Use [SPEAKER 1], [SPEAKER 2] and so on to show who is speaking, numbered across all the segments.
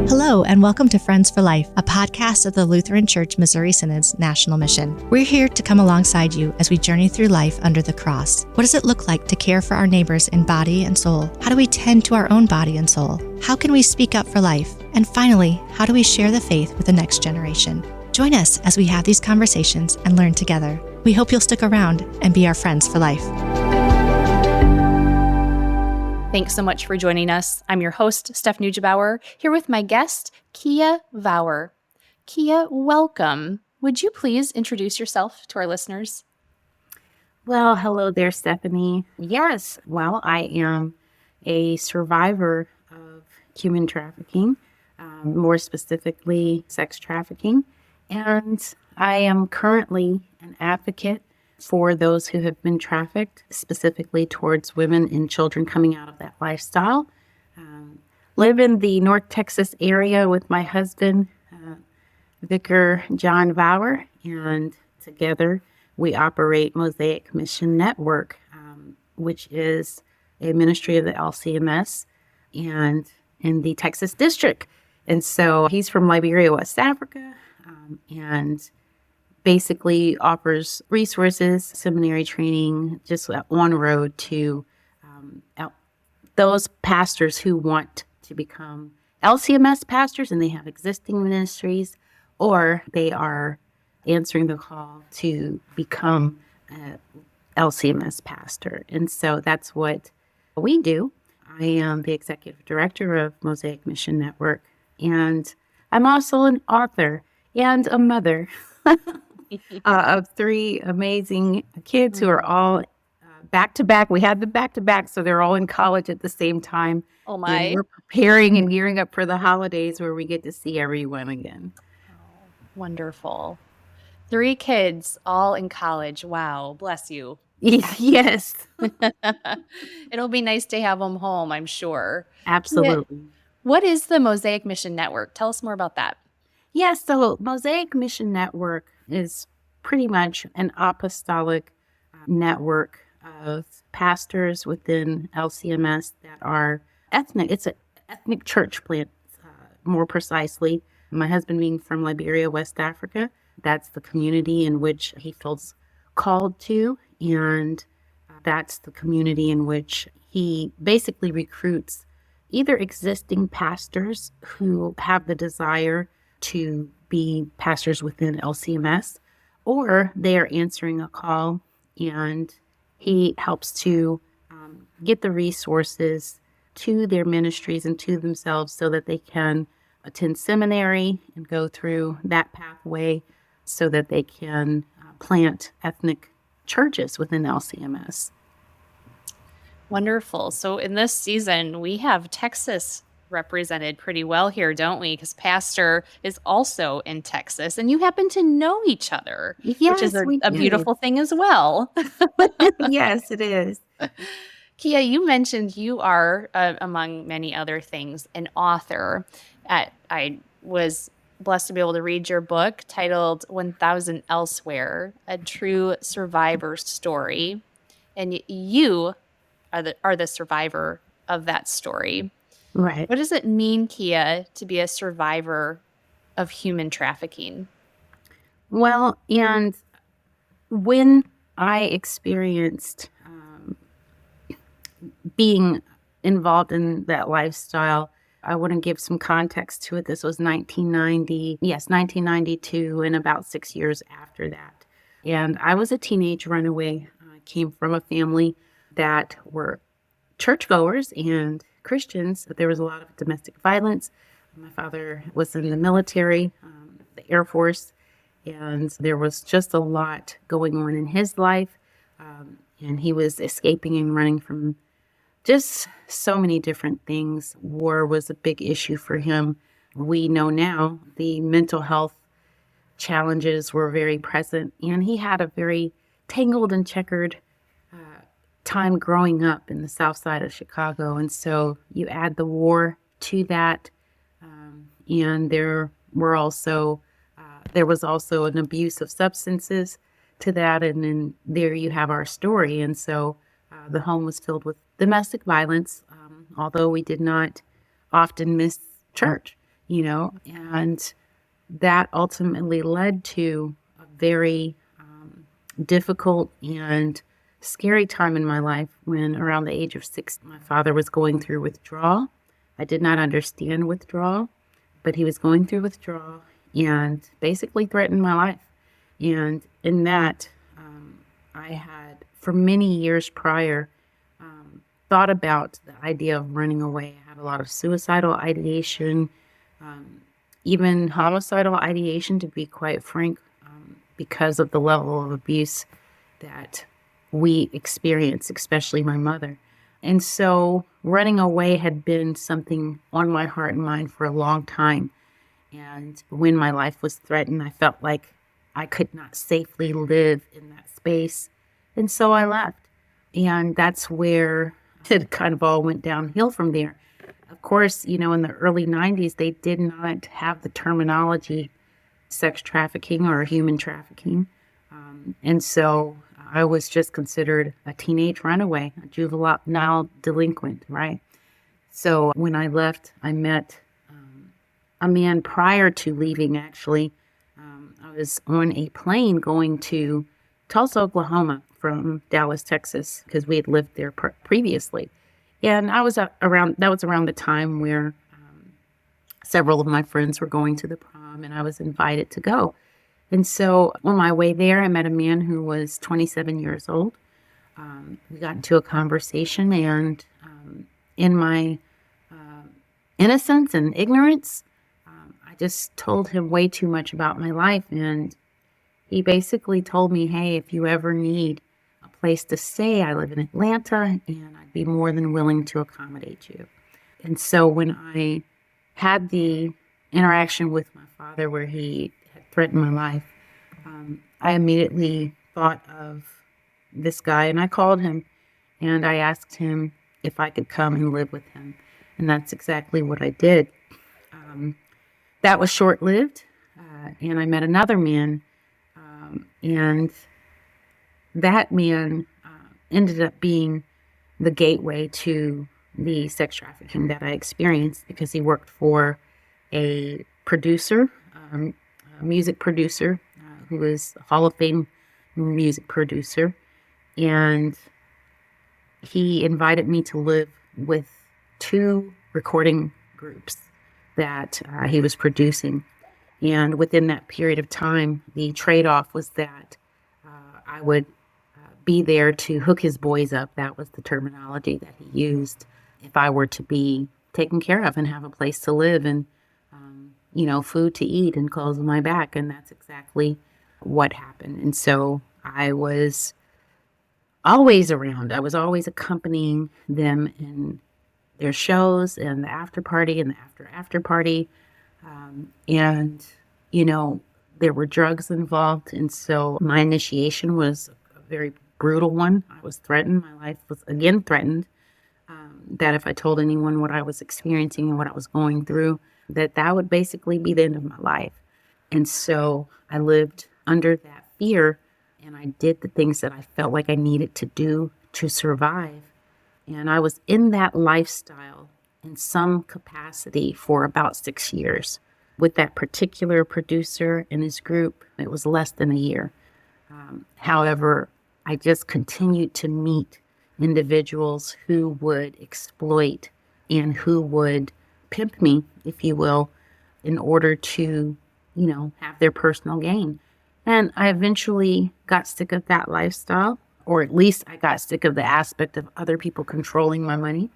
[SPEAKER 1] Hello, and welcome to Friends for Life, a podcast of the Lutheran Church Missouri Synod's National Mission. We're here to come alongside you as we journey through life under the cross. What does it look like to care for our neighbors in body and soul? How do we tend to our own body and soul? How can we speak up for life? And finally, how do we share the faith with the next generation? Join us as we have these conversations and learn together. We hope you'll stick around and be our friends for life.
[SPEAKER 2] Thanks so much for joining us. I'm your host, Steph Nuggebauer, here with my guest, Keeya Vawar. Keeya, welcome. Would you please introduce yourself to our listeners?
[SPEAKER 3] Well, hello there, Stephanie. Yes, well, I am a survivor of human trafficking, more specifically sex trafficking, and I am currently an advocate for those who have been trafficked, specifically towards women and children coming out of that lifestyle. Live in the North Texas area with my husband, Vicar John Vawar, and together we operate Mosaic Mission Network, which is a ministry of the LCMS and in the Texas District. And so he's from Liberia, West Africa, and basically offers resources, seminary training, just on road to those pastors who want to become LCMS pastors and they have existing ministries, or they are answering the call to become a LCMS pastor. And so that's what we do. I am the executive director of Mosaic Mission Network, and I'm also an author and a mother of three amazing kids who are all back to back. We had the back to back, so they're all in college at the same time.
[SPEAKER 2] Oh my.
[SPEAKER 3] And we're preparing and gearing up for the holidays where we get to see everyone again.
[SPEAKER 2] Oh, wonderful. 3 kids all in college. Wow. Bless you.
[SPEAKER 3] Yes.
[SPEAKER 2] It'll be nice to have them home, I'm sure.
[SPEAKER 3] Absolutely.
[SPEAKER 2] What is the Mosaic Mission Network? Tell us more about that.
[SPEAKER 3] Yes, so Mosaic Mission Network is pretty much an apostolic network of pastors within LCMS that are ethnic. It's an ethnic church plant, more precisely. My husband being from Liberia, West Africa, that's the community in which he feels called to, and that's the community in which he basically recruits either existing pastors who have the desire to be pastors within LCMS, or they are answering a call, and he helps to get the resources to their ministries and to themselves so that they can attend seminary and go through that pathway so that they can plant ethnic churches within LCMS.
[SPEAKER 2] Wonderful. So in this season, we have Texas represented pretty well here, don't we? Because Pastor is also in Texas, and you happen to know each other,
[SPEAKER 3] Yes,
[SPEAKER 2] which is
[SPEAKER 3] we
[SPEAKER 2] a
[SPEAKER 3] do.
[SPEAKER 2] beautiful thing as well.
[SPEAKER 3] Yes, it is.
[SPEAKER 2] Keeya, you mentioned you are, among many other things, an author. I was blessed to be able to read your book titled 1000 Elsewhere, A True Survivor Story. And you are the survivor of that story.
[SPEAKER 3] Right.
[SPEAKER 2] What does it mean, Keeya, to be a survivor of human trafficking?
[SPEAKER 3] Well, and when I experienced being involved in that lifestyle, I want to give some context to it. This was 1992, and about 6 years after that. And I was a teenage runaway. I came from a family that were churchgoers and Christians, but there was a lot of domestic violence. My father was in the military, the Air Force, and there was just a lot going on in his life. And he was escaping and running from just so many different things. War was a big issue for him. We know now the mental health challenges were very present, and he had a very tangled and checkered time growing up in the south side of Chicago. And so you add the war to that, and there was also an abuse of substances to that, and then there you have our story. And so the home was filled with domestic violence, although we did not often miss church. and that ultimately led to a very difficult and scary time in my life when around the age of 6, my father was going through withdrawal. I did not understand withdrawal, but he was going through withdrawal and basically threatened my life. And in that, I had, for many years prior, thought about the idea of running away. I had a lot of suicidal ideation, even homicidal ideation, to be quite frank, because of the level of abuse that we experienced, especially my mother. And so running away had been something on my heart and mind for a long time. And when my life was threatened, I felt like I could not safely live in that space. And so I left. And that's where it kind of all went downhill from there. Of course, in the early 90s, they did not have the terminology sex trafficking or human trafficking. And so I was just considered a teenage runaway, a juvenile delinquent, right? So when I left, I met a man prior to leaving, actually. I was on a plane going to Tulsa, Oklahoma from Dallas, Texas, because we had lived there previously. And that was around the time where several of my friends were going to the prom, and I was invited to go. And so on my way there, I met a man who was 27 years old. We got into a conversation, and in my innocence and ignorance, I just told him way too much about my life. And he basically told me, hey, if you ever need a place to stay, I live in Atlanta, and I'd be more than willing to accommodate you. And so when I had the interaction with my father where he had threatened my life, I immediately thought of this guy, and I called him, and I asked him if I could come and live with him. And that's exactly what I did. That was short-lived, and I met another man, and that man ended up being the gateway to the sex trafficking that I experienced, because he worked for a producer, a music producer, who was a Hall of Fame music producer, and he invited me to live with 2 recording groups that he was producing. And within that period of time, the trade-off was that I would be there to hook his boys up. That was the terminology that he used. If I were to be taken care of and have a place to live and, food to eat and clothes on my back. And that's exactly what happened. And so I was always around. I was always accompanying them in their shows and the after party and the after party. And, there were drugs involved. And so my initiation was a very brutal one. I was threatened. My life was again threatened. That if I told anyone what I was experiencing and what I was going through, that would basically be the end of my life. And so I lived under that fear, and I did the things that I felt like I needed to do to survive. And I was in that lifestyle in some capacity for about 6 years. With that particular producer and his group, it was less than a year. However, I just continued to meet individuals who would exploit and who would pimp me, if you will, in order to, have their personal gain. And I eventually got sick of that lifestyle, or at least I got sick of the aspect of other people controlling my money.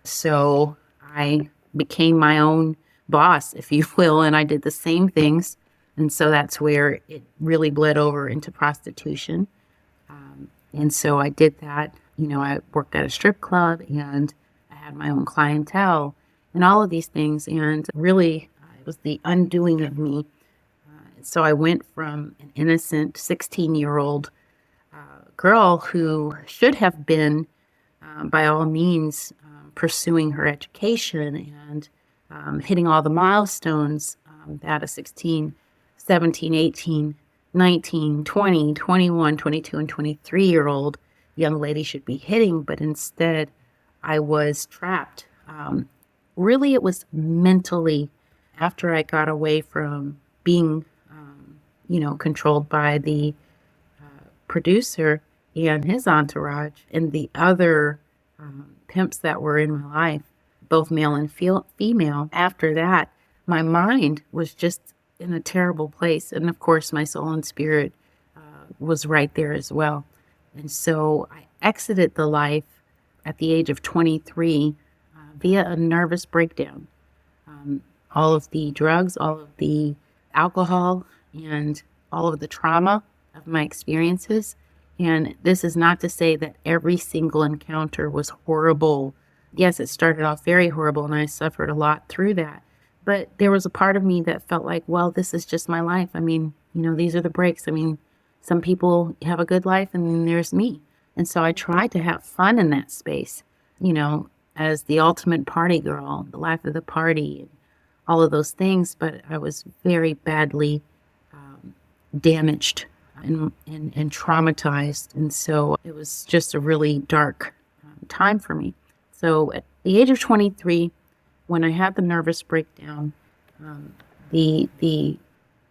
[SPEAKER 3] So I became my own boss, if you will, and I did the same things. And so that's where it really bled over into prostitution. And so I did that. I worked at a strip club, and I had my own clientele and all of these things. And really, it was the undoing of me. So I went from an innocent 16-year-old girl who should have been, by all means, pursuing her education and hitting all the milestones that a 16, 17, 18, 19, 20, 21, 22, and 23-year-old young lady should be hitting. But instead, I was trapped. Really, it was mentally after I got away from being, controlled by the producer and his entourage and the other pimps that were in my life, both male and female, after that, my mind was just in a terrible place. And of course, my soul and spirit was right there as well. And so I exited the life at the age of 23 via a nervous breakdown. All of the drugs, all of the alcohol, and all of the trauma of my experiences. And this is not to say that every single encounter was horrible. Yes, it started off very horrible, and I suffered a lot through that. But there was a part of me that felt like, well, this is just my life. I mean, these are the breaks. I mean, some people have a good life, and then there's me. And so I tried to have fun in that space, as the ultimate party girl, the life of the party, and all of those things. But I was very badly damaged and traumatized. And so it was just a really dark time for me. So at the age of 23, when I had the nervous breakdown, the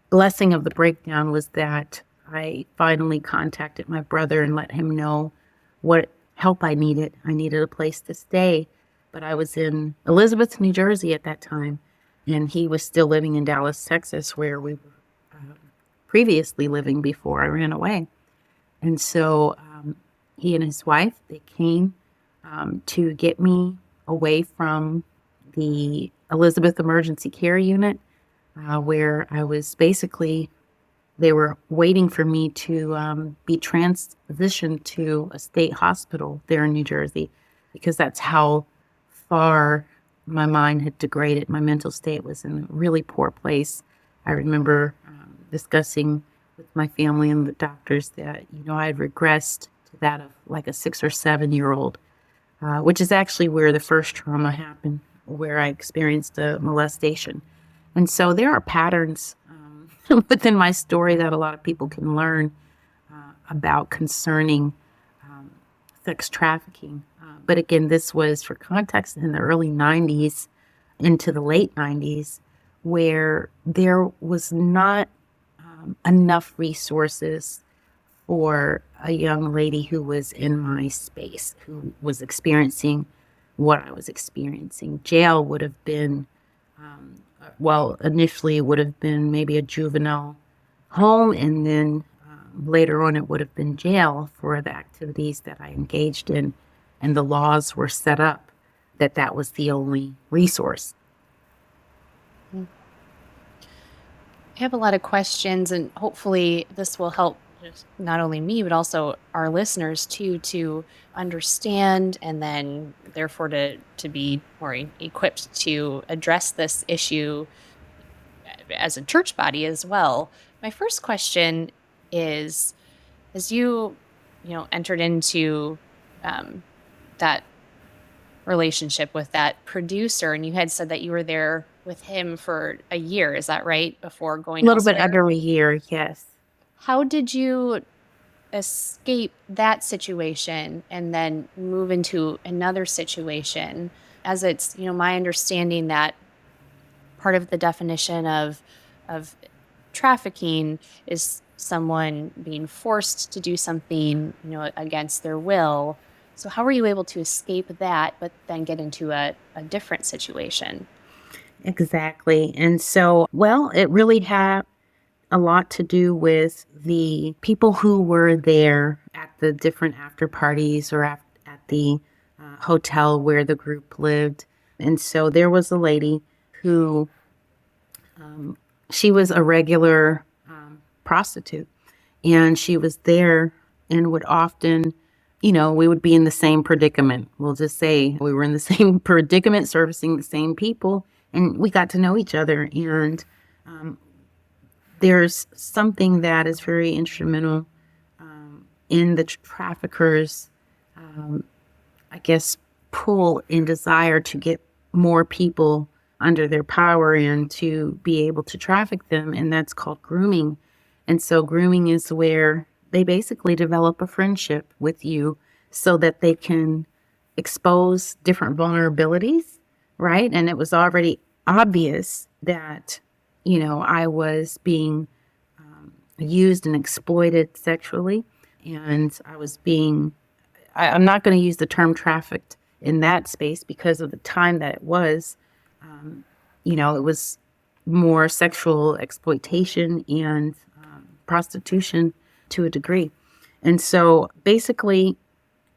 [SPEAKER 3] blessing of the breakdown was that I finally contacted my brother and let him know what help I needed. I needed a place to stay, but I was in Elizabeth, New Jersey at that time, and he was still living in Dallas, Texas, where we were previously living before I ran away. And so he and his wife, they came to get me away from the Elizabeth Emergency Care Unit, where I was basically, they were waiting for me to be transitioned to a state hospital there in New Jersey, because that's how far my mind had degraded. My mental state was in a really poor place. I remember discussing with my family and the doctors that, I had regressed to that of like a 6 or 7 year old, which is actually where the first trauma happened, where I experienced a molestation. And so there are patterns within my story that a lot of people can learn about concerning sex trafficking. But again, this was, for context, in the early 90s into the late 90s, where there was not enough resources for a young lady who was in my space, who was experiencing what I was experiencing. Jail would have been, initially it would have been maybe a juvenile home, and then later on it would have been jail for the activities that I engaged in, and the laws were set up that was the only resource.
[SPEAKER 2] I have a lot of questions, and hopefully this will help not only me, but also our listeners too, to understand, and then therefore to be more equipped to address this issue as a church body as well. My first question is, as you entered into that relationship with that producer, and you had said that you were there with him for a year, is that right? Before going
[SPEAKER 3] A little bit
[SPEAKER 2] elsewhere?
[SPEAKER 3] under a year, yes.
[SPEAKER 2] How did you escape that situation and then move into another situation? As it's, my understanding that part of the definition of trafficking is someone being forced to do something, against their will. So how were you able to escape that, but then get into a different situation?
[SPEAKER 3] Exactly. And so, it really had a lot to do with the people who were there at the different after parties or at the hotel where the group lived. And so there was a lady who, she was a regular prostitute, and she was there and would often, we would be in the same predicament. We'll just say we were in the same predicament, servicing the same people, and we got to know each other. And there's something that is very instrumental in the traffickers, pull and desire to get more people under their power and to be able to traffic them, and that's called grooming. And so grooming is where they basically develop a friendship with you so that they can expose different vulnerabilities, right? And it was already obvious that, I was being used and exploited sexually. And I was I'm not going to use the term trafficked in that space because of the time that it was. It was more sexual exploitation and prostitution to a degree. And so basically,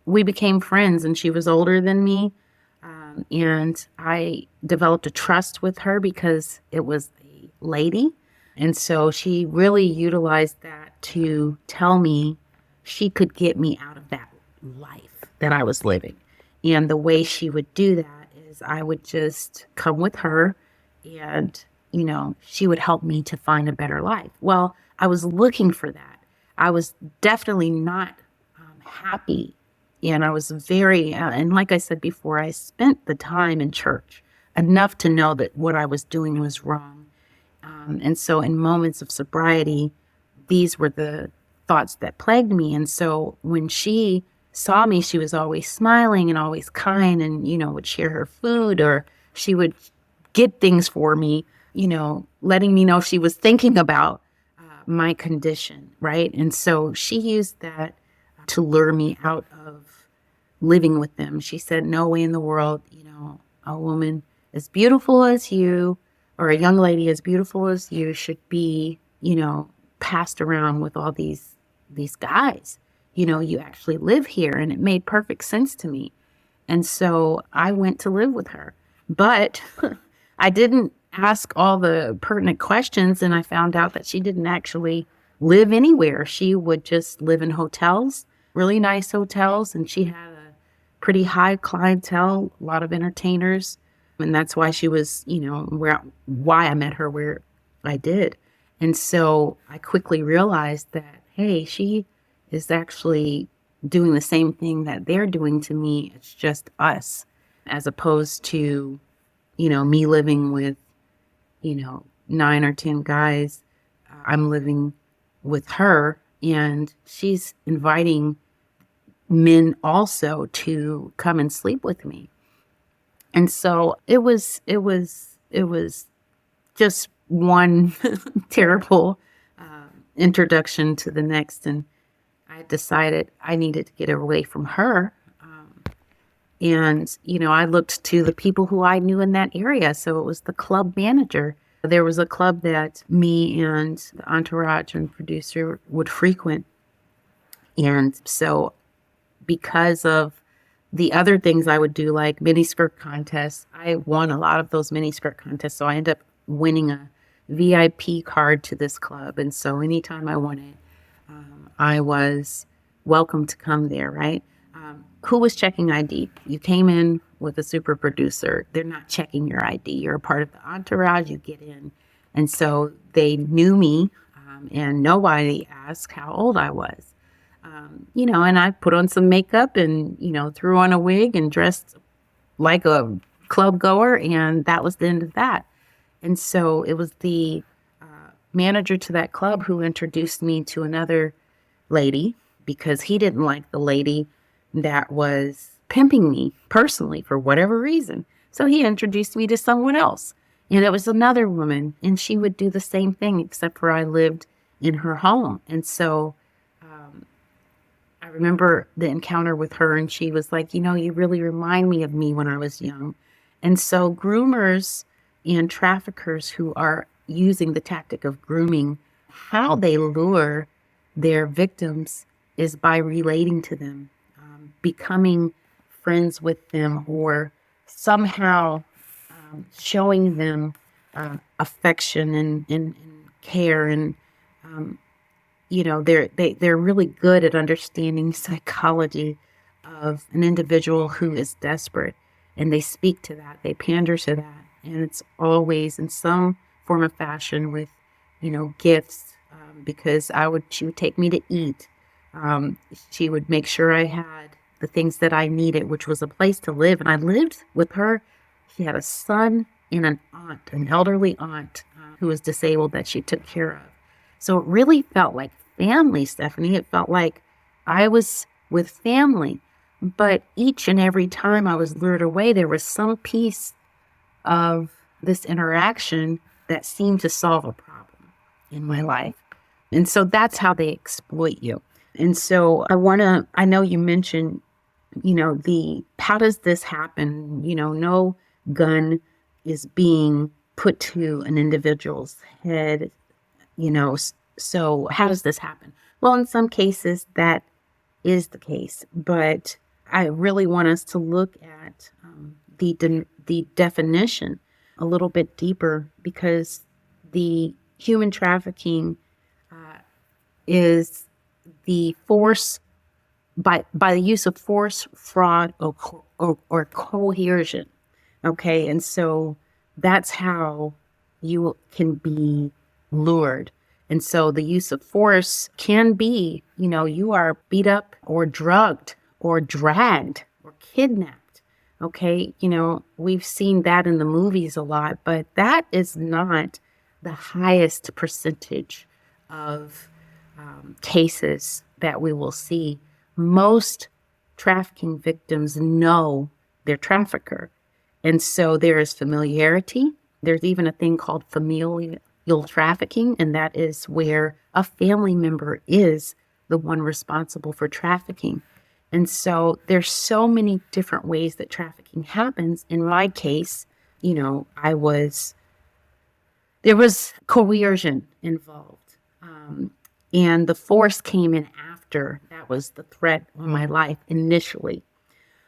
[SPEAKER 3] we became friends, and she was older than me. And I developed a trust with her because it was a lady. And so she really utilized that to tell me she could get me out of that life that I was living. And the way she would do that is I would just come with her and, she would help me to find a better life. Well, I was looking for that. I was definitely not happy. And I was and like I said before, I spent the time in church enough to know that what I was doing was wrong. And so in moments of sobriety, these were the thoughts that plagued me. And so when she saw me, she was always smiling and always kind and, would share her food, or she would get things for me, letting me know she was thinking about my condition, right? And so she used that to lure me out of living with them. She said, no way in the world, a woman as beautiful as you, or a young lady as beautiful as you, should be, passed around with all these guys. You actually live here. And it made perfect sense to me. And so I went to live with her. But I didn't ask all the pertinent questions, and I found out that she didn't actually live anywhere. She would just live in hotels, really nice hotels, and she had a pretty high clientele, a lot of entertainers. And that's why she was, why I met her where I did. And so I quickly realized that, hey, she is actually doing the same thing that they're doing to me. It's just us, as opposed to, me living with, 9 or 10 guys. I'm living with her, and she's inviting men also to come and sleep with me. And so it was just one terrible introduction to the next. And I decided I needed to get away from her. And, I looked to the people who I knew in that area. So it was the club manager. There was a club that me and the entourage and producer would frequent. And so because of the other things I would do, like mini skirt contests, I won a lot of those mini skirt contests. So I ended up winning a VIP card to this club. And so anytime I won it, I was welcome to come there, right? Who was checking ID? You came in with a super producer. They're not checking your ID. You're a part of the entourage. You get in. And so they knew me, and nobody asked how old I was. And I put on some makeup and, threw on a wig and dressed like a club goer. And that was the end of that. And so it was the manager to that club who introduced me to another lady, because he didn't like the lady that was pimping me personally for whatever reason. So he introduced me to someone else. And it was another woman, and she would do the same thing, except for I lived in her home. And so I remember the encounter with her, and she was like, you really remind me of me when I was young. And so groomers and traffickers who are using the tactic of grooming, how they lure their victims is by relating to them, becoming friends with them, or somehow showing them affection and care. And, they're really good at understanding psychology of an individual who is desperate. And they speak to that, they pander to that. And it's always in some form of fashion with, gifts, because she would take me to eat. She would make sure I had the things that I needed, which was a place to live. And I lived with her. She had a son and an aunt, an elderly aunt who was disabled that she took care of. So it really felt like family, Stephanie. It felt like I was with family. But each and every time I was lured away, there was some piece of this interaction that seem to solve a problem in my life. And so that's how they exploit you. And so I know you mentioned, how does this happen? No gun is being put to an individual's head, so how does this happen? Well, in some cases that is the case, but I really want us to look at the definition a little bit deeper, because the human trafficking is the force by the use of force, fraud, or coercion. Okay, and so that's how you can be lured. And so the use of force can be, you are beat up or drugged or dragged or kidnapped. Okay, we've seen that in the movies a lot, but that is not the highest percentage of cases that we will see. Most trafficking victims know their trafficker. And so there is familiarity. There's even a thing called familial trafficking, and that is where a family member is the one responsible for trafficking. And so there's so many different ways that trafficking happens. In my case, there was coercion involved. And the force came in after. That was the threat on my life initially.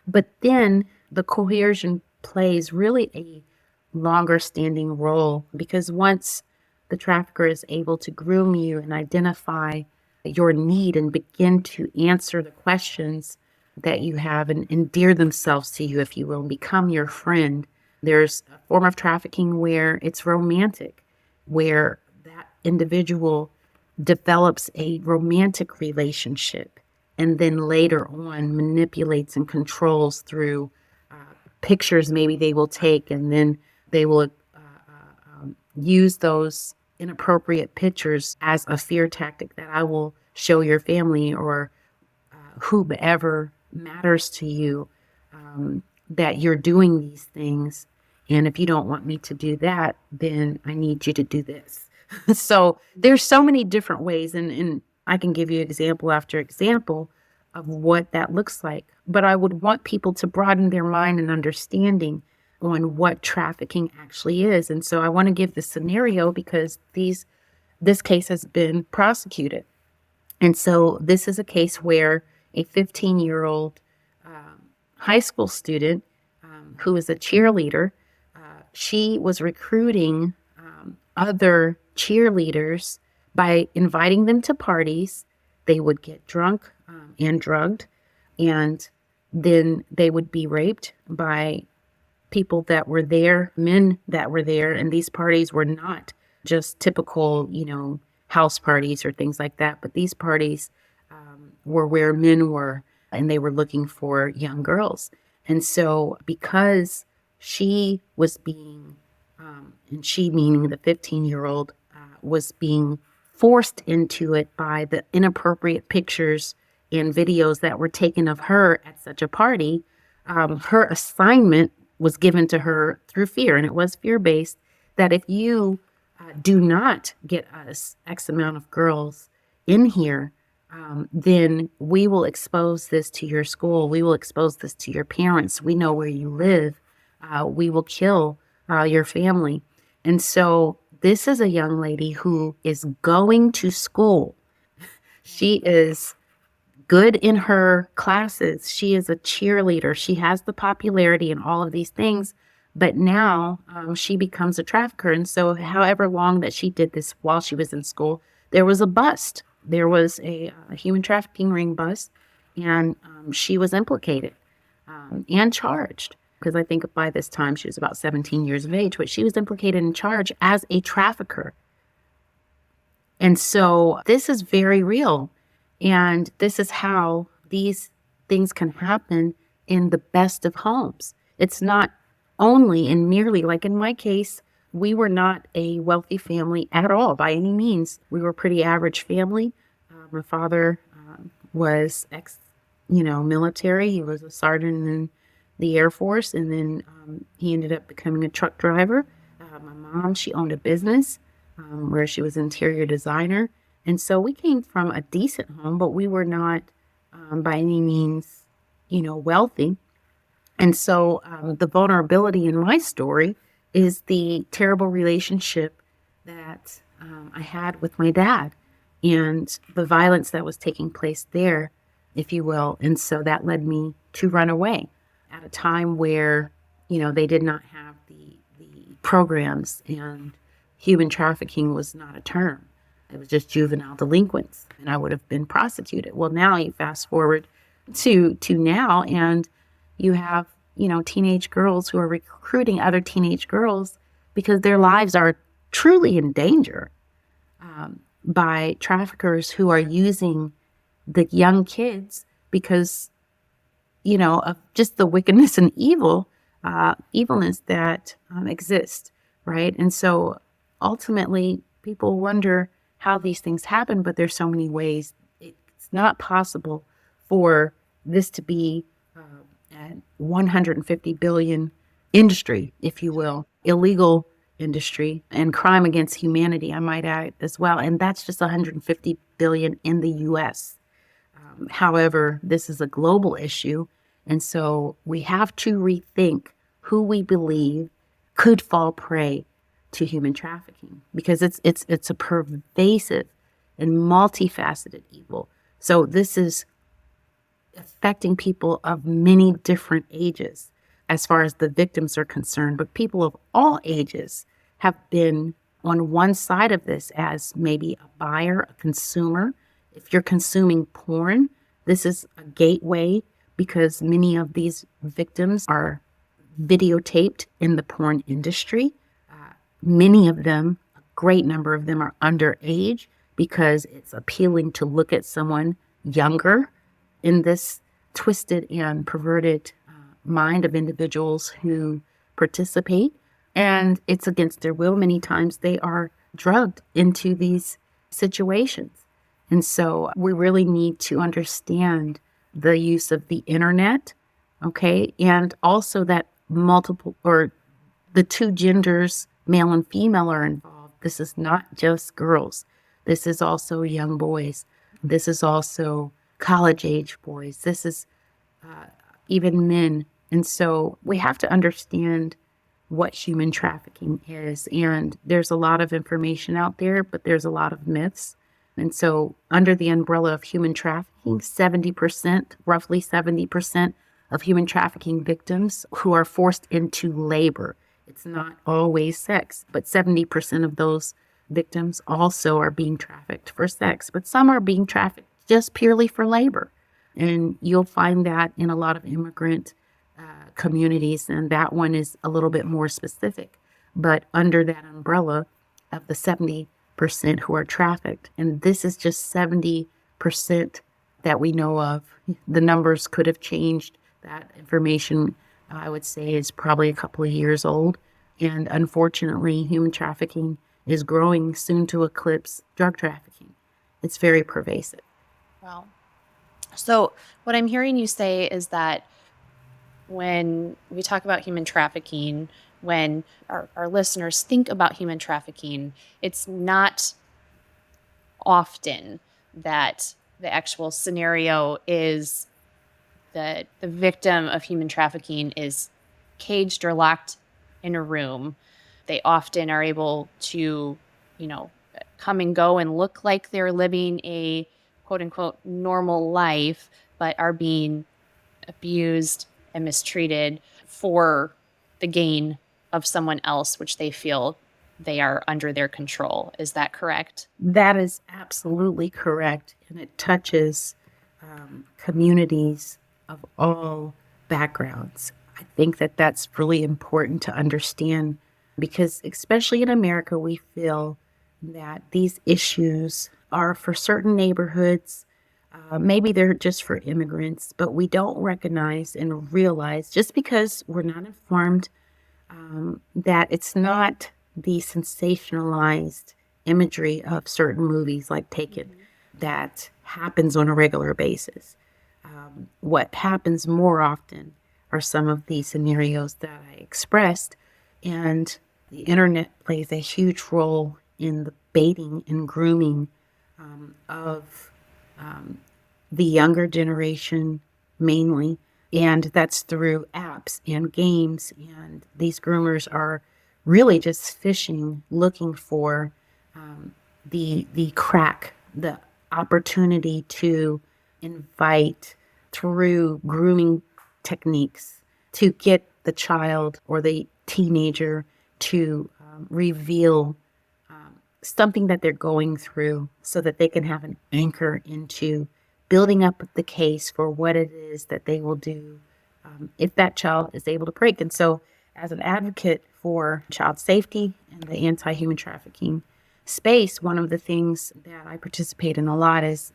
[SPEAKER 3] But then the coercion plays really a longer standing role, because once the trafficker is able to groom you and identify your need and begin to answer the questions that you have and endear themselves to you, if you will, and become your friend, there's a form of trafficking where it's romantic, where that individual develops a romantic relationship and then later on manipulates and controls through pictures maybe they will take, and then they will use those inappropriate pictures as a fear tactic that I will show your family or whomever matters to you that you're doing these things. And if you don't want me to do that, then I need you to do this. So there's so many different ways, and I can give you example after example of what that looks like. But I would want people to broaden their mind and understanding on what trafficking actually is. And so I want to give the scenario because this case has been prosecuted. And so this is a case where a 15-year-old high school student who is a cheerleader, she was recruiting other cheerleaders by inviting them to parties. They would get drunk and drugged, and then they would be raped by people that were there, men that were there. And these parties were not just typical, house parties or things like that, but these parties were where men were, and they were looking for young girls. And so because she was being, and she meaning the 15-year-old, was being forced into it by the inappropriate pictures and videos that were taken of her at such a party, her assignment was given to her through fear, and it was fear-based, that if you do not get us X amount of girls in here, then we will expose this to your school. We will expose this to your parents. We know where you live. We will kill your family. And so this is a young lady who is going to school. She is good in her classes. She is a cheerleader. She has the popularity and all of these things. But now she becomes a trafficker. And so however long that she did this while she was in school, there was a bust. There was a human trafficking ring bust, and she was implicated and charged. Because I think by this time she was about 17 years of age, but she was implicated and charged as a trafficker. And so this is very real. And this is how these things can happen in the best of homes. It's not only and merely, like in my case, we were not a wealthy family at all by any means. We were a pretty average family. My father was military. He was a sergeant in the Air Force, and then he ended up becoming a truck driver. My mom, she owned a business where she was interior designer. And so we came from a decent home, but we were not by any means, wealthy. And so the vulnerability in my story is the terrible relationship that I had with my dad and the violence that was taking place there, if you will. And so that led me to run away at a time where, they did not have the programs, and human trafficking was not a term. It was just juvenile delinquents, and I would have been prosecuted. Well, now you fast forward to now, and you have, teenage girls who are recruiting other teenage girls because their lives are truly in danger by traffickers who are using the young kids because, of just the wickedness and evilness that exists, right? And so ultimately, people wonder how these things happen, but there's so many ways. It's not possible for this to be a 150 billion industry, if you will, illegal industry and crime against humanity, I might add as well. And that's just 150 billion in the US. However, this is a global issue. And so we have to rethink who we believe could fall prey to human trafficking, because it's a pervasive and multifaceted evil. So this is affecting people of many different ages as far as the victims are concerned, but people of all ages have been on one side of this as maybe a buyer, a consumer. If you're consuming porn, this is a gateway because many of these victims are videotaped in the porn industry. Many of them, a great number of them, are underage because it's appealing to look at someone younger in this twisted and perverted mind of individuals who participate. And it's against their will. Many times they are drugged into these situations. And so we really need to understand the use of the internet, okay? And also that multiple or the two genders, male and female, are involved. This is not just girls. This is also young boys. This is also college-age boys. This is even men. And so we have to understand what human trafficking is. And there's a lot of information out there, but there's a lot of myths. And so under the umbrella of human trafficking, 70%, roughly 70% of human trafficking victims who are forced into labor. It's not always sex, but 70% of those victims also are being trafficked for sex, but some are being trafficked just purely for labor. And you'll find that in a lot of immigrant communities, and that one is a little bit more specific. But under that umbrella of the 70% who are trafficked, and this is just 70% that we know of. The numbers could have changed. That information, I would say, is probably a couple of years old. And unfortunately, human trafficking is growing, soon to eclipse drug trafficking. It's very pervasive.
[SPEAKER 2] Wow. So what I'm hearing you say is that when we talk about human trafficking, when our listeners think about human trafficking, it's not often that the actual scenario is that the victim of human trafficking is caged or locked in a room. They often are able to, come and go and look like they're living a quote unquote normal life, but are being abused and mistreated for the gain of someone else, which they feel they are under their control. Is that correct?
[SPEAKER 3] That is absolutely correct. And it touches communities of all backgrounds. I think that that's really important to understand because especially in America, we feel that these issues are for certain neighborhoods. Maybe they're just for immigrants, but we don't recognize and realize just because we're not informed that it's not the sensationalized imagery of certain movies like Taken that happens on a regular basis. What happens more often are some of these scenarios that I expressed, and the internet plays a huge role in the baiting and grooming of the younger generation mainly, and that's through apps and games. And these groomers are really just fishing, looking for the crack, the opportunity to invite through grooming techniques to get the child or the teenager to reveal something that they're going through so that they can have an anchor into building up the case for what it is that they will do if that child is able to break. And so as an advocate for child safety and the anti-human trafficking space, one of the things that I participate in a lot is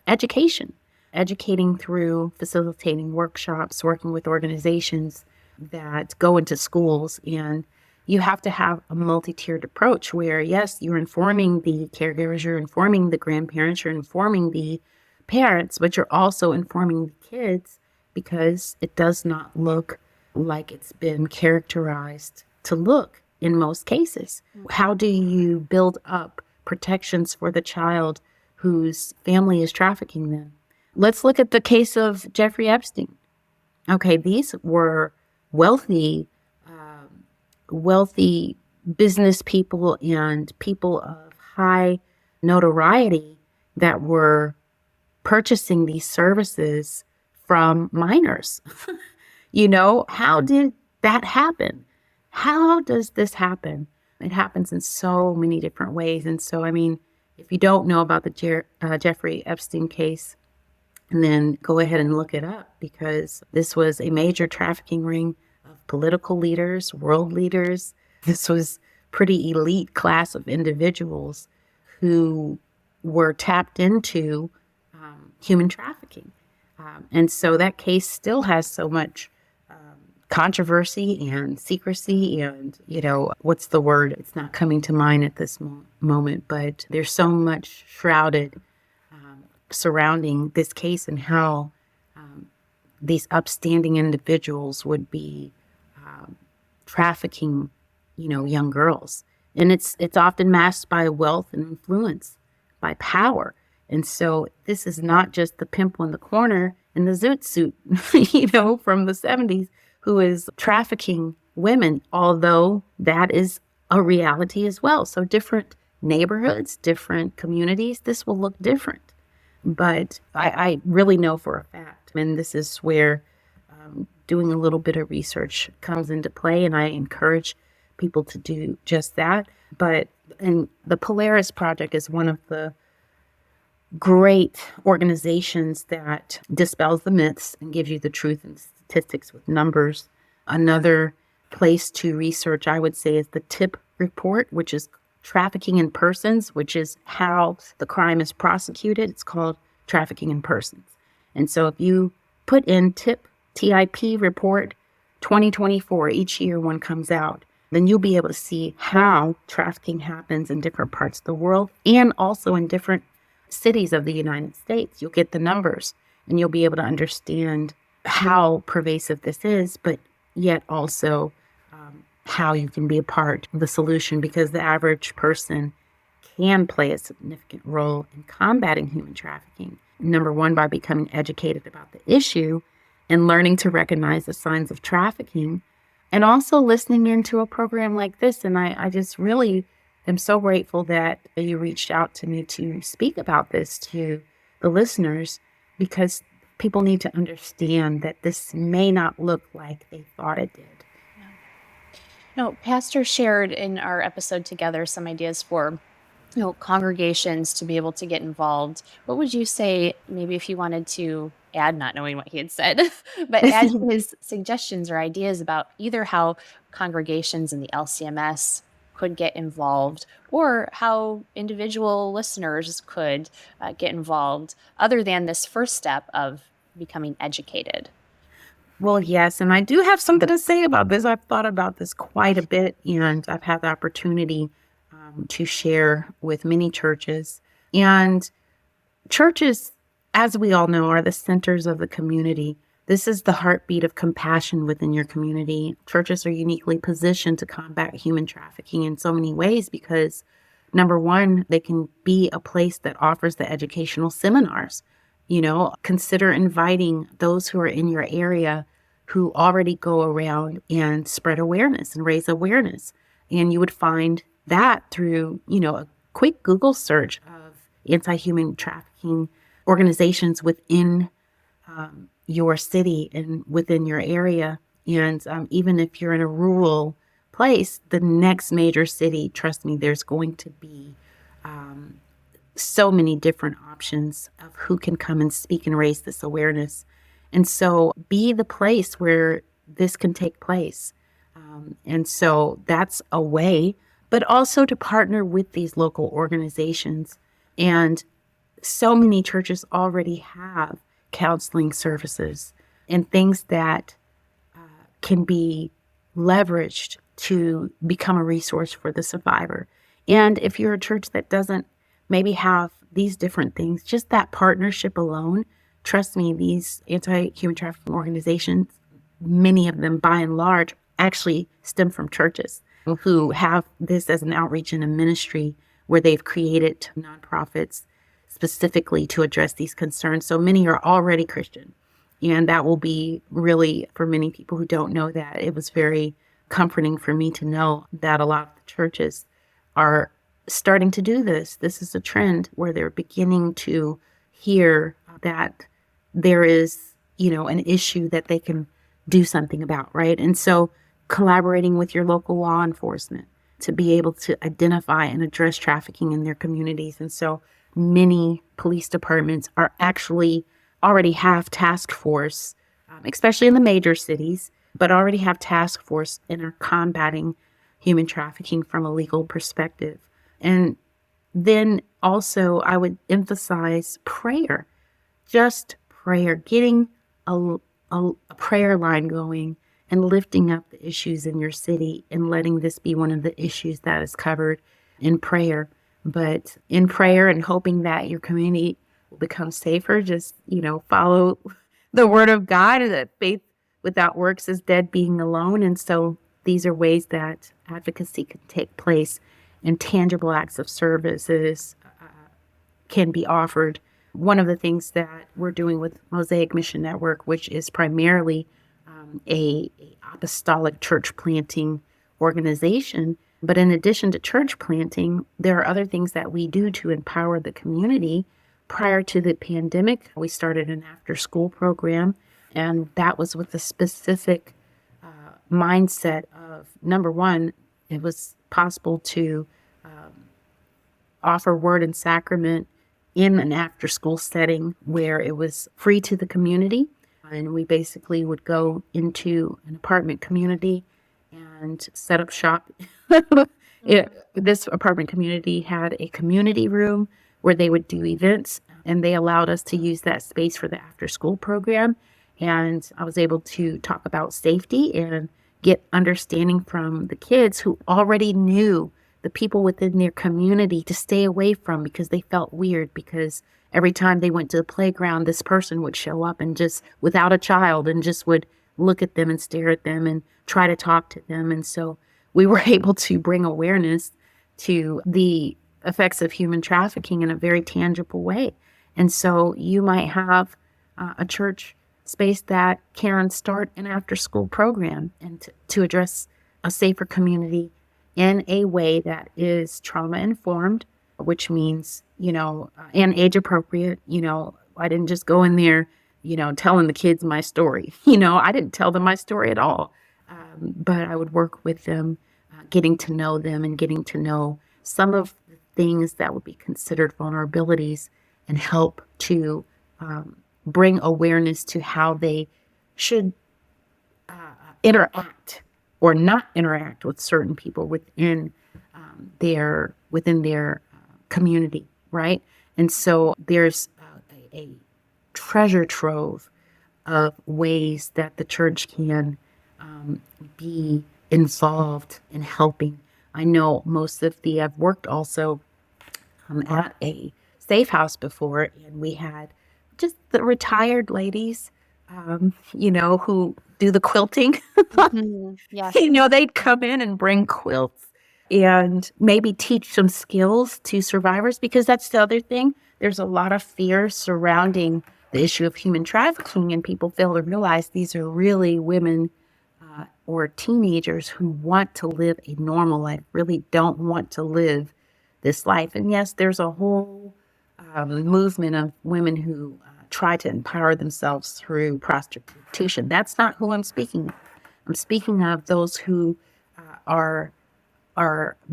[SPEAKER 3] education, educating through facilitating workshops, working with organizations that go into schools. And you have to have a multi-tiered approach where, yes, you're informing the caregivers, you're informing the grandparents, you're informing the parents, but you're also informing the kids, because it does not look like it's been characterized to look in most cases. How do you build up protections for the child whose family is trafficking them? Let's look at the case of Jeffrey Epstein. Okay, these were wealthy business people and people of high notoriety that were purchasing these services from minors. How did that happen? How does this happen? It happens in so many different ways. And so, if you don't know about the Jeffrey Epstein case, then go ahead and look it up, because this was a major trafficking ring of political leaders, world leaders. This was pretty elite class of individuals who were tapped into human trafficking. And so that case still has so much controversy and secrecy and, what's the word? It's not coming to mind at this moment, but there's so much shrouded surrounding this case and how these upstanding individuals would be trafficking, young girls. And it's often masked by wealth and influence, by power. And so this is not just the pimple in the corner in the zoot suit, from the 70s, who is trafficking women, although that is a reality as well. So different neighborhoods, different communities, this will look different. But I really know for a fact, and this is where doing a little bit of research comes into play, and I encourage people to do just that. And the Polaris Project is one of the great organizations that dispels the myths and gives you the truth and statistics with numbers. Another place to research, I would say, is the TIP report, which is trafficking in persons, which is how the crime is prosecuted. It's called trafficking in persons. And so if you put in TIP report 2024, each year one comes out, then you'll be able to see how trafficking happens in different parts of the world and also in different cities of the United States. You'll get the numbers and you'll be able to understand how pervasive this is, but yet also how you can be a part of the solution, because the average person can play a significant role in combating human trafficking. Number one, by becoming educated about the issue and learning to recognize the signs of trafficking, and also listening into a program like this. And I just really am so grateful that you reached out to me to speak about this to the listeners, because people need to understand that this may not look like they thought it did.
[SPEAKER 2] No, Pastor shared in our episode together some ideas for congregations to be able to get involved. What would you say, maybe if you wanted to add, not knowing what he had said, but add his suggestions or ideas about either how congregations in the LCMS could get involved, or how individual listeners could get involved, other than this first step of becoming educated?
[SPEAKER 3] Well, yes, and I do have something to say about this. I've thought about this quite a bit, and I've had the opportunity to share with many churches. And churches, as we all know, are the centers of the community. This is the heartbeat of compassion within your community. Churches are uniquely positioned to combat human trafficking in so many ways because, number one, they can be a place that offers the educational seminars. Consider inviting those who are in your area who already go around and spread awareness and raise awareness. And you would find that through, a quick Google search of anti-human trafficking organizations within your city and within your area. And even if you're in a rural place, the next major city, trust me, there's going to be so many different options of who can come and speak and raise this awareness. And so be the place where this can take place. And so that's a way, but also to partner with these local organizations. And so many churches already have counseling services and things that can be leveraged to become a resource for the survivor. And if you're a church that doesn't maybe have these different things, just that partnership alone, trust me, these anti-human trafficking organizations, many of them by and large actually stem from churches who have this as an outreach and a ministry where they've created nonprofits specifically to address these concerns. So many are already Christian. And that will be really, for many people who don't know that, it was very comforting for me to know that a lot of the churches are starting to do this. This is a trend where they're beginning to hear that there is, an issue that they can do something about, right? And so collaborating with your local law enforcement to be able to identify and address trafficking in their communities. And so many police departments are actually already have task force, especially in the major cities, but already have task force and are combating human trafficking from a legal perspective. And then also I would emphasize prayer, just prayer, getting a prayer line going and lifting up the issues in your city and letting this be one of the issues that is covered in prayer. But in prayer and hoping that your community will become safer, just, follow the word of God, and that faith without works is dead being alone. And so these are ways that advocacy can take place and tangible acts of services can be offered. One of the things that we're doing with Mosaic Mission Network, which is primarily a apostolic church planting organization, but in addition to church planting, there are other things that we do to empower the community. Prior to the pandemic, we started an after-school program, and that was with the specific mindset of, number one, it was possible to offer word and sacrament in an after-school setting where it was free to the community. And we basically would go into an apartment community and set up shop. This apartment community had a community room where they would do events, and they allowed us to use that space for the after-school program. And I was able to talk about safety and get understanding from the kids who already knew the people within their community to stay away from because they felt weird, because every time they went to the playground, this person would show up and just without a child and just would look at them and stare at them and try to talk to them. And so we were able to bring awareness to the effects of human trafficking in a very tangible way. And so you might have a church space that can start an after-school program and to address a safer community in a way that is trauma-informed, which means, and age-appropriate. I didn't just go in there, telling the kids my story. I didn't tell them my story at all. But I would work with them, getting to know them and getting to know some of the things that would be considered vulnerabilities and help to bring awareness to how they should interact or not interact with certain people within their community, right? And so there's a treasure trove of ways that the church can be involved in helping. I know I've worked also at a safe house before, and we had just the retired ladies who do the quilting.
[SPEAKER 2] Mhm. Yes.
[SPEAKER 3] They'd come in and bring quilts and maybe teach some skills to survivors, because that's the other thing. There's a lot of fear surrounding the issue of human trafficking, and people fail to realize these are really women or teenagers who want to live a normal life, really don't want to live this life. And yes, there's a whole movement of women who try to empower themselves through prostitution. That's not who I'm speaking of. I'm speaking of those who are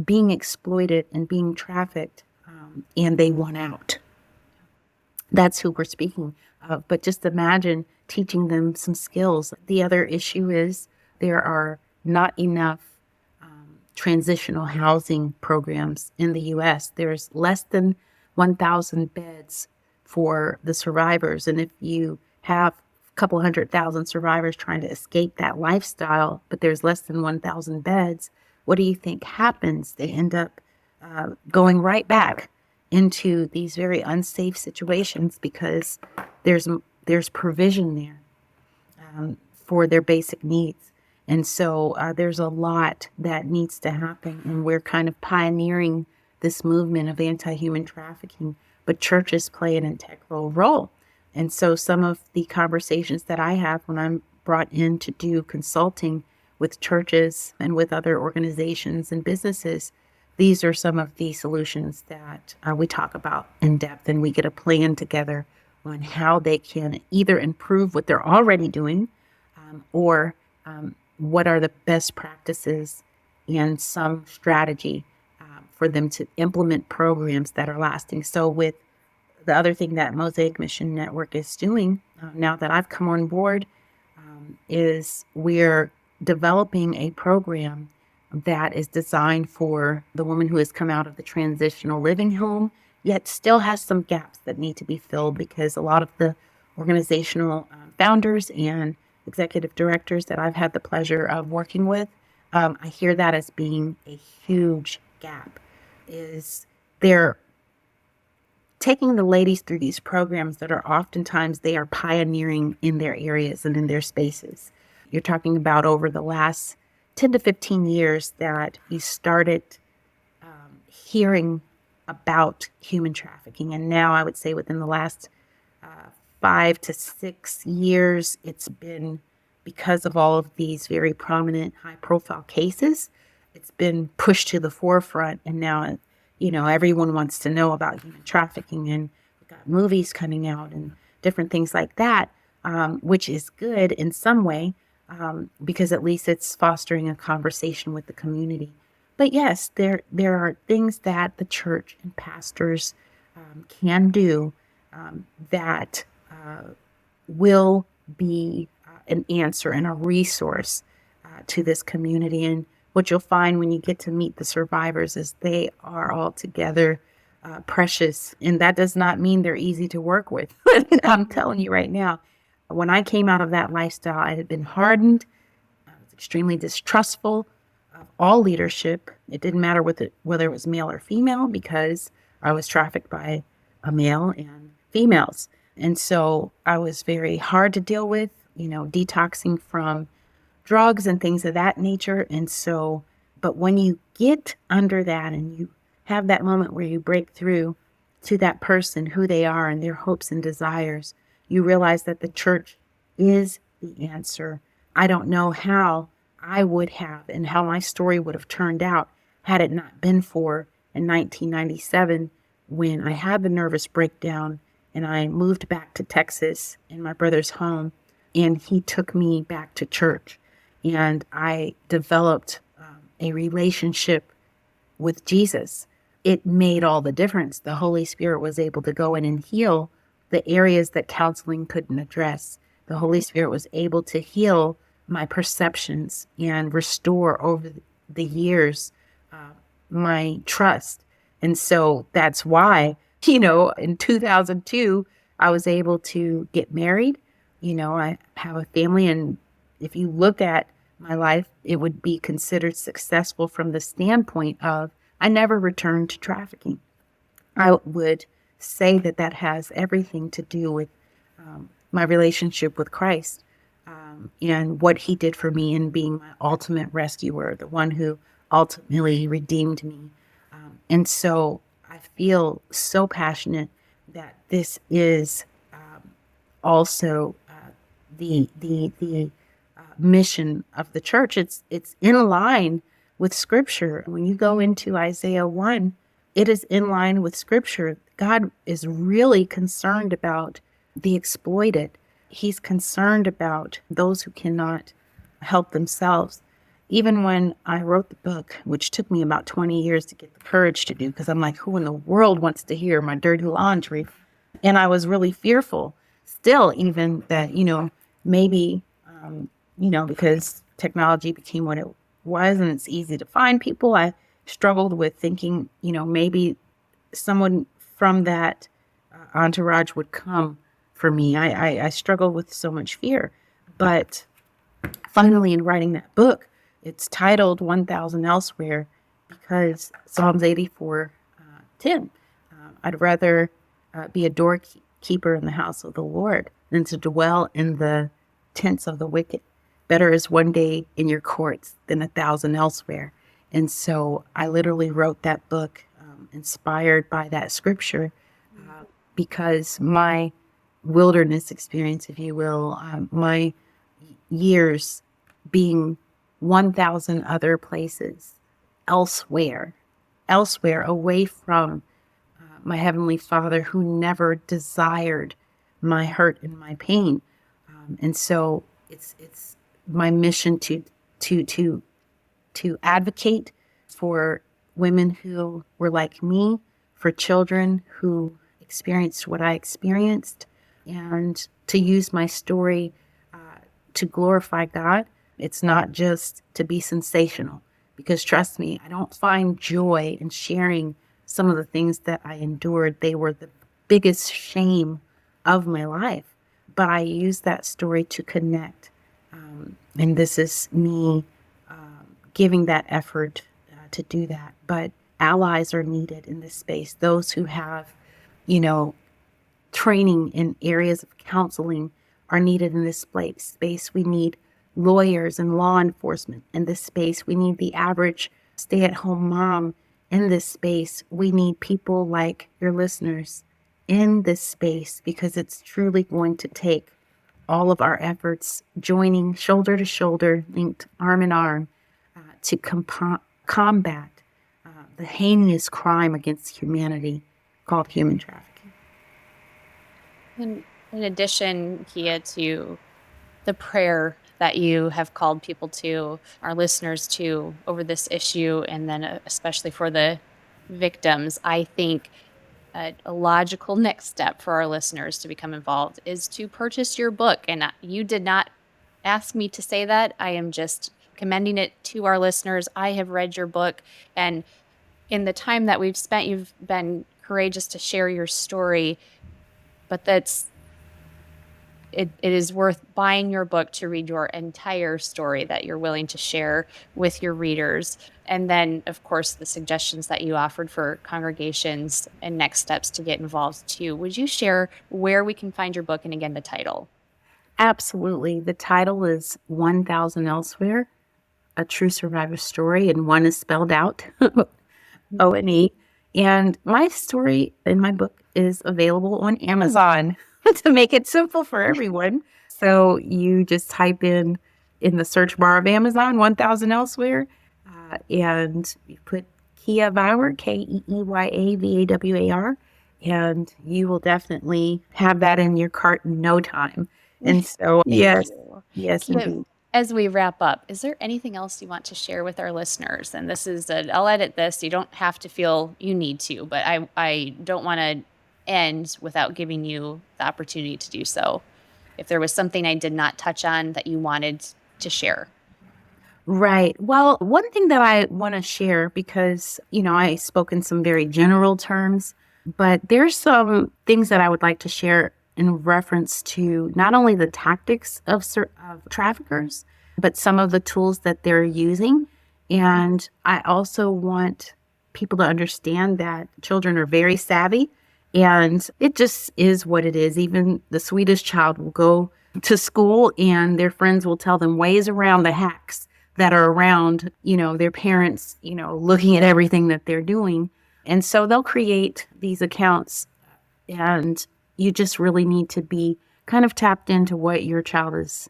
[SPEAKER 3] being exploited and being trafficked, and they want out. That's who we're speaking of. But just imagine teaching them some skills. The other issue is there are not enough transitional housing programs in the U.S. There's less than 1,000 beds for the survivors. And if you have a couple 100,000 survivors trying to escape that lifestyle, but there's less than 1,000 beds, what do you think happens? They end up going right back into these very unsafe situations because there's provision there for their basic needs. And so there's a lot that needs to happen, and we're kind of pioneering this movement of anti-human trafficking, but churches play an integral role. And so some of the conversations that I have when I'm brought in to do consulting with churches and with other organizations and businesses, these are some of the solutions that we talk about in depth, and we get a plan together on how they can either improve what they're already doing or what are the best practices and some strategy for them to implement programs that are lasting. So with the other thing that Mosaic Mission Network is doing now that I've come on board is we're developing a program that is designed for the woman who has come out of the transitional living home, yet still has some gaps that need to be filled, because a lot of the organizational founders and executive directors that I've had the pleasure of working with, I hear that as being a huge gap, is they're taking the ladies through these programs that are oftentimes they are pioneering in their areas and in their spaces. You're talking about over the last 10 to 15 years that you started hearing about human trafficking. And now I would say within the last 5 to 6 years, it's been, because of all of these very prominent high profile cases, it's been pushed to the forefront. And now, everyone wants to know about human trafficking, and we've got movies coming out and different things like that, which is good in some way, because at least it's fostering a conversation with the community. But yes, there are things that the church and pastors can do that will be an answer and a resource to this community. And what you'll find when you get to meet the survivors is they are altogether precious. And that does not mean they're easy to work with. I'm telling you right now, when I came out of that lifestyle, I had been hardened. I was extremely distrustful of all leadership. It didn't matter whether it was male or female, because I was trafficked by a male and females. And so I was very hard to deal with, detoxing from drugs and things of that nature. And so, but when you get under that and you have that moment where you break through to that person, who they are and their hopes and desires, you realize that the church is the answer. I don't know how I would have and how my story would have turned out had it not been for in 1997 when I had the nervous breakdown and I moved back to Texas in my brother's home, and he took me back to church. And I developed a relationship with Jesus. It made all the difference. The Holy Spirit was able to go in and heal the areas that counseling couldn't address. The Holy Spirit was able to heal my perceptions and restore over the years my trust. And so that's why, in 2002, I was able to get married. I have a family, and if you look at my life, it would be considered successful from the standpoint of I never returned to trafficking. I would say that has everything to do with my relationship with Christ, and what he did for me in being my ultimate rescuer, the one who ultimately redeemed me. And so I feel so passionate that this is also the mission of the church. It's in line with Scripture. When you go into Isaiah 1, it is in line with Scripture. God is really concerned about the exploited. He's concerned about those who cannot help themselves. Even when I wrote the book, which took me about 20 years to get the courage to do, because I'm like, who in the world wants to hear my dirty laundry? And I was really fearful still, even that, maybe, because technology became what it was and it's easy to find people. I struggled with thinking, maybe someone from that entourage would come for me. I struggled with so much fear. But finally, in writing that book, it's titled 1,000 Elsewhere because Psalms 84:10. I'd rather be a doorkeeper in the house of the Lord than to dwell in the tents of the wicked. Better is one day in your courts than 1,000 elsewhere. And so I literally wrote that book inspired by that scripture because my wilderness experience, if you will, my years being 1,000 other places elsewhere away from my Heavenly Father, who never desired my hurt and my pain. And so it's my mission to advocate for women who were like me, for children who experienced what I experienced, and to use my story to glorify God. It's not just to be sensational, because trust me, I don't find joy in sharing some of the things that I endured. They were the biggest shame of my life, but I use that story to connect. And this is me giving that effort to do that. But allies are needed in this space. Those who have, training in areas of counseling are needed in this space. We need lawyers and law enforcement in this space. We need the average stay-at-home mom in this space. We need people like your listeners in this space, because it's truly going to take all of our efforts joining shoulder to shoulder, linked arm in arm, to combat the heinous crime against humanity called human trafficking.
[SPEAKER 2] In addition, Keeya, to the prayer that you have called people to, our listeners to, over this issue, and then especially for the victims, I think a logical next step for our listeners to become involved is to purchase your book. And you did not ask me to say that. I am just commending it to our listeners. I have read your book, and in the time that we've spent, you've been courageous to share your story. But it is worth buying your book to read your entire story that you're willing to share with your readers. And then, of course, the suggestions that you offered for congregations and next steps to get involved too. Would you share where we can find your book and, again, the title?
[SPEAKER 3] Absolutely. The title is 1,000 Elsewhere, A True Survivor Story, and one is spelled out, O-N-E. And my story in my book is available on Amazon to make it simple for everyone. So you just type in the search bar of Amazon, 1,000 Elsewhere, and you put Keeya Vawar, Keeya Vawar, and you will definitely have that in your cart in no time. And so, yes, indeed.
[SPEAKER 2] As we wrap up, is there anything else you want to share with our listeners? And this is I'll edit this. You don't have to feel you need to, but I don't want to end without giving you the opportunity to do so. If there was something I did not touch on that you wanted to share.
[SPEAKER 3] Right. Well, one thing that I want to share, because, I spoke in some very general terms, but there's some things that I would like to share in reference to not only the tactics of traffickers, but some of the tools that they're using. And I also want people to understand that children are very savvy, And it just is what it is. Even the sweetest child will go to school and their friends will tell them ways around the hacks that are around, their parents, looking at everything that they're doing. And so they'll create these accounts, and you just really need to be kind of tapped into what your child is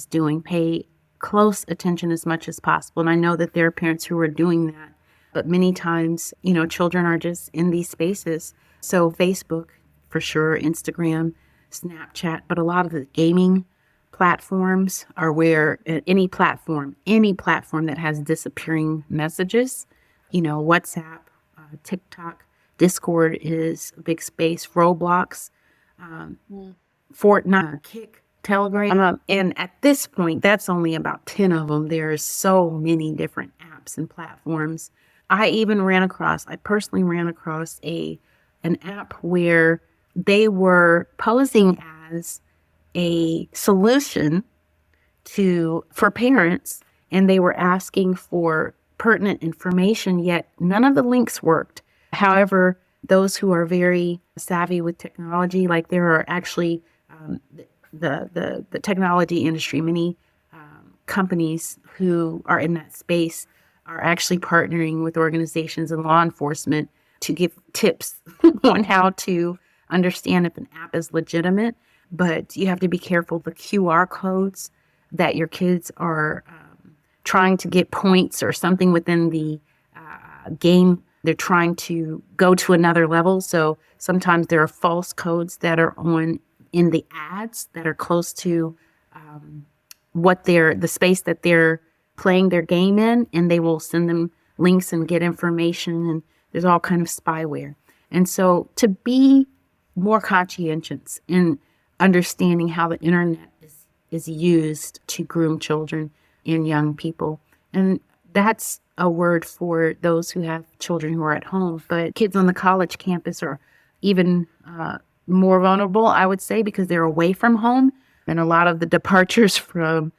[SPEAKER 3] doing. Pay close attention as much as possible. And I know that there are parents who are doing that, but many times, children are just in these spaces. So Facebook, for sure, Instagram, Snapchat, but a lot of the gaming platforms are where any platform that has disappearing messages, WhatsApp, TikTok, Discord is a big space, Roblox, Fortnite, Kick, Telegram. And at this point, that's only about 10 of them. There's so many different apps and platforms. I personally ran across an app where they were posing as a solution for parents, and they were asking for pertinent information, yet none of the links worked. However, those who are very savvy with technology, like there are actually the technology industry, many companies who are in that space are actually partnering with organizations and law enforcement to give tips on how to understand if an app is legitimate. But you have to be careful. The QR codes that your kids are trying to get points or something within the game, they're trying to go to another level. So sometimes there are false codes that are in the ads that are close to the space that they're playing their game in, and they will send them links and get information, and there's all kind of spyware. And so to be more conscientious in understanding how the internet is used to groom children and young people. And that's a word for those who have children who are at home. But kids on the college campus are even more vulnerable, I would say, because they're away from home. And a lot of the departures from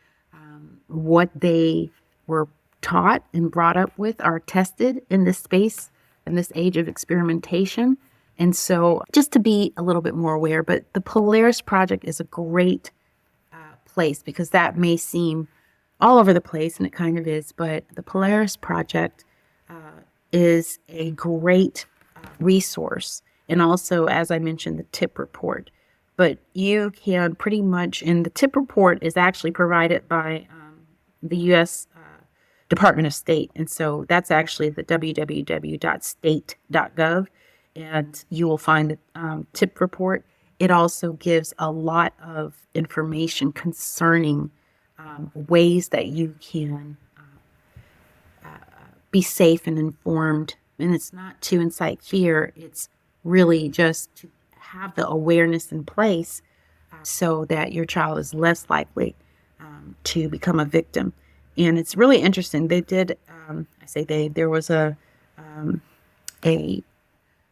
[SPEAKER 3] what they were taught and brought up with are tested in this space, in this age of experimentation. And so just to be a little bit more aware, but the Polaris Project is a great place, because that may seem all over the place, and it kind of is, but the Polaris Project is a great resource. And also, as I mentioned, the tip report. But you can pretty much, and the tip report is actually provided by the U.S. Department of State. And so that's actually the www.state.gov, and you will find the tip report. It also gives a lot of information concerning ways that you can be safe and informed. And it's not to incite fear. It's really just to have the awareness in place so that your child is less likely to become a victim. And it's really interesting. They did, there was a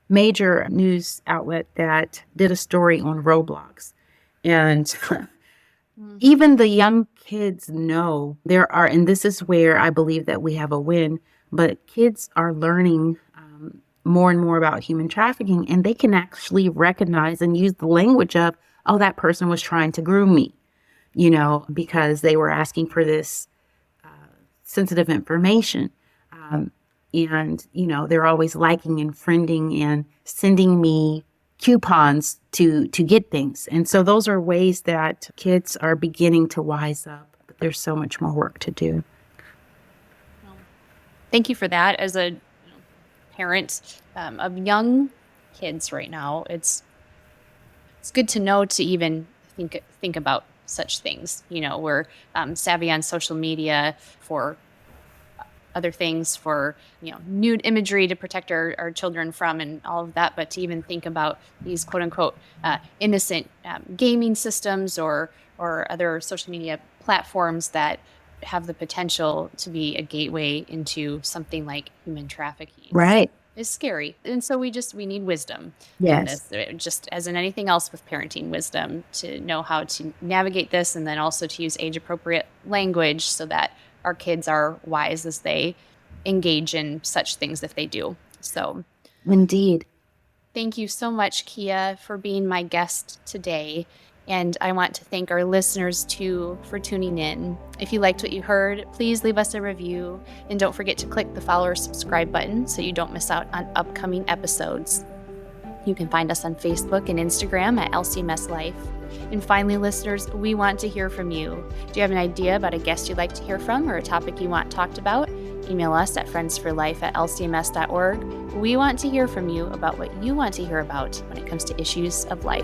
[SPEAKER 3] major news outlet that did a story on Roblox. And even the young kids know and this is where I believe that we have a win, but kids are learning more and more about human trafficking, and they can actually recognize and use the language of, oh, that person was trying to groom me, because they were asking for this sensitive information. And, they're always liking and friending and sending me coupons to get things. And so those are ways that kids are beginning to wise up, but there's so much more work to do.
[SPEAKER 2] Thank you for that. As a parent of young kids right now, it's good to know to even think about such things. We're savvy on social media for other things, for nude imagery to protect our children from, and all of that. But to even think about these quote unquote innocent gaming systems or other social media platforms that have the potential to be a gateway into something like human trafficking.
[SPEAKER 3] Right.
[SPEAKER 2] Is scary. And so we need wisdom.
[SPEAKER 3] Yes.
[SPEAKER 2] In this, just as in anything else with parenting, wisdom to know how to navigate this, and then also to use age appropriate language so that our kids are wise as they engage in such things if they do. So
[SPEAKER 3] Indeed.
[SPEAKER 2] Thank you so much, Keeya, for being my guest today. And I want to thank our listeners, too, for tuning in. If you liked what you heard, please leave us a review. And don't forget to click the follow or subscribe button so you don't miss out on upcoming episodes. You can find us on Facebook and Instagram at LCMS Life. And finally, listeners, we want to hear from you. Do you have an idea about a guest you'd like to hear from or a topic you want talked about? Email us at friendsforlife@lcms.org. We want to hear from you about what you want to hear about when it comes to issues of life.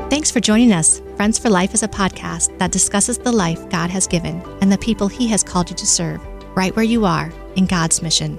[SPEAKER 1] Thanks for joining us. Friends for Life is a podcast that discusses the life God has given and the people He has called you to serve, right where you are in God's mission.